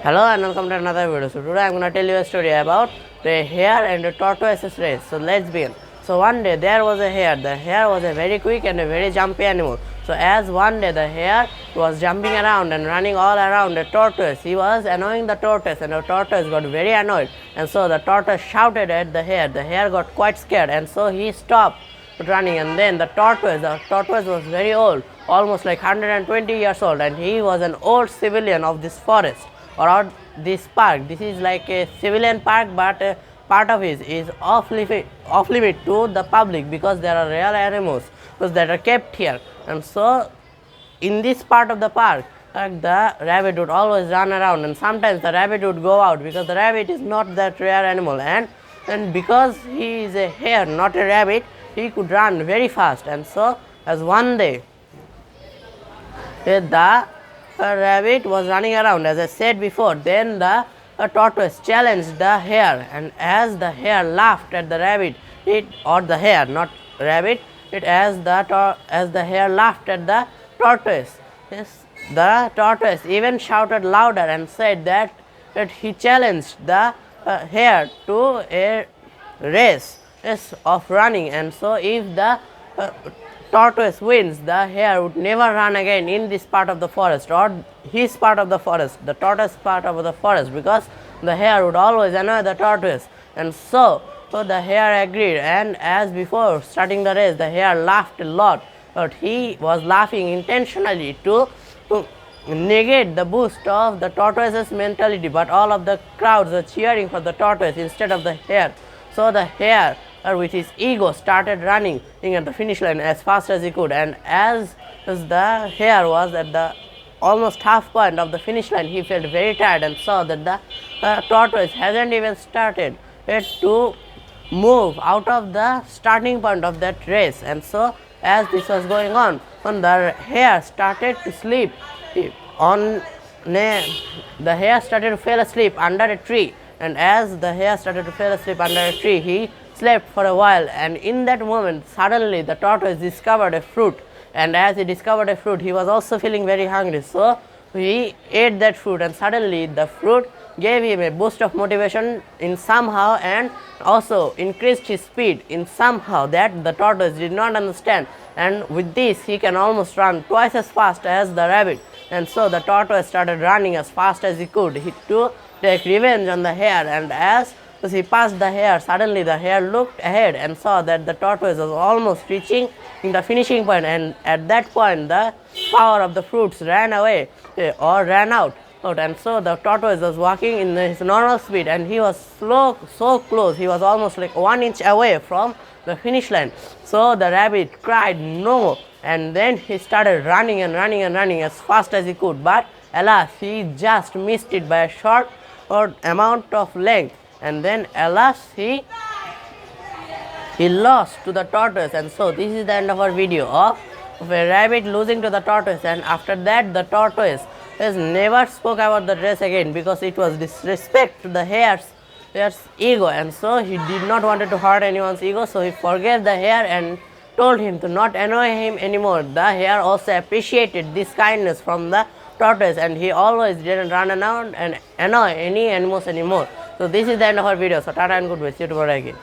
Hello and welcome to another video. So today I am going to tell you a story about the hare and the tortoise's race. So let's begin. So one day there was a hare. The hare was a very quick and a very jumpy animal. So as one day the hare was jumping around and running all around the tortoise, he was annoying the tortoise and the tortoise got very annoyed. And so the tortoise shouted at the hare. The hare got quite scared and so he stopped running. And then the tortoise was very old, almost like 120 years old, and he was an old civilian of this forest or this park. This is like a civilian park, but part of it is off limit to the public because there are rare animals that are kept here. And so in this part of the park, the rabbit would always run around, and sometimes the rabbit would go out because the rabbit is not that rare animal, and because he is a hare, not a rabbit, he could run very fast. And so as one day the rabbit was running around, as I said before, then the tortoise challenged the hare, and as the hare laughed at the rabbit, the hare, not rabbit, as the hare laughed at the tortoise, yes, the tortoise even shouted louder and said that he challenged the hare to a race of running. And so if the tortoise wins, the hare would never run again in this part of the forest or his part of the forest, the tortoise part of the forest, because the hare would always annoy the tortoise. And so the hare agreed, and as before starting the race, the hare laughed a lot, but he was laughing intentionally to negate the boost of the tortoise's mentality, but all of the crowds were cheering for the tortoise instead of the hare. So the hare, with his ego, started running at the finish line as fast as he could, and as the hare was at the almost half point of the finish line, he felt very tired and saw that the tortoise hasn't even started to move out of the starting point of that race. And so as this was going on, when the hare started to sleep the hare started to fall asleep under a tree, and as the hare started to fall asleep under a tree, he slept for a while, and in that moment suddenly the tortoise discovered a fruit, and as he discovered a fruit, he was also feeling very hungry, so he ate that fruit, and suddenly the fruit gave him a boost of motivation in somehow, and also increased his speed in somehow that the tortoise did not understand, and with this he can almost run twice as fast as the rabbit. And so the tortoise started running as fast as he could to take revenge on the hare, and as he passed the hare, suddenly the hare looked ahead and saw that the tortoise was almost reaching the finishing point, and at that point the power of the fruits ran away or ran out. And so the tortoise was walking in his normal speed, and he was so close, he was almost like 1 inch away from the finish line. So the rabbit cried no, and then he started running and running and running as fast as he could, but alas, he just missed it by a short amount of length, and then alas, he lost to the tortoise. And so this is the end of our video of a rabbit losing to the tortoise, and after that the tortoise has never spoke about the race again because it was disrespect to the hare's ego, and so he did not want to hurt anyone's ego, so he forgave the hare and told him to not annoy him anymore. The hare also appreciated this kindness from the tortoise, and he always didn't run around and annoy any animals anymore. So this is the end of our video. So tata and goodbye. See you tomorrow again.